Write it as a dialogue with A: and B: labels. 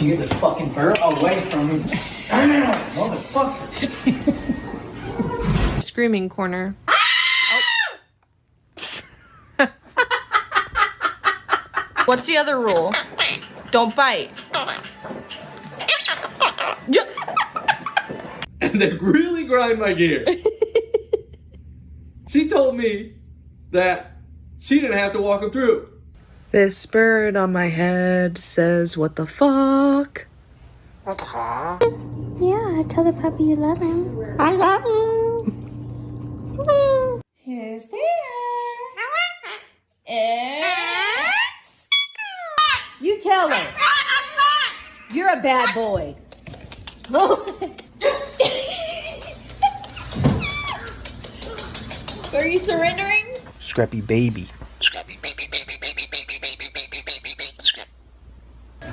A: Get this fucking bird away from me. Motherfucker.
B: Screaming corner. What's the other rule? Don't bite. Yeah.
C: And they really grind my gears. She told me that she didn't have to walk him through.
B: This bird on my head says, what the fuck?
D: Yeah, tell the puppy you love him. I love him.
E: Who's there? You tell her. You're a bad boy.
B: Are you surrendering?
F: Scrappy baby.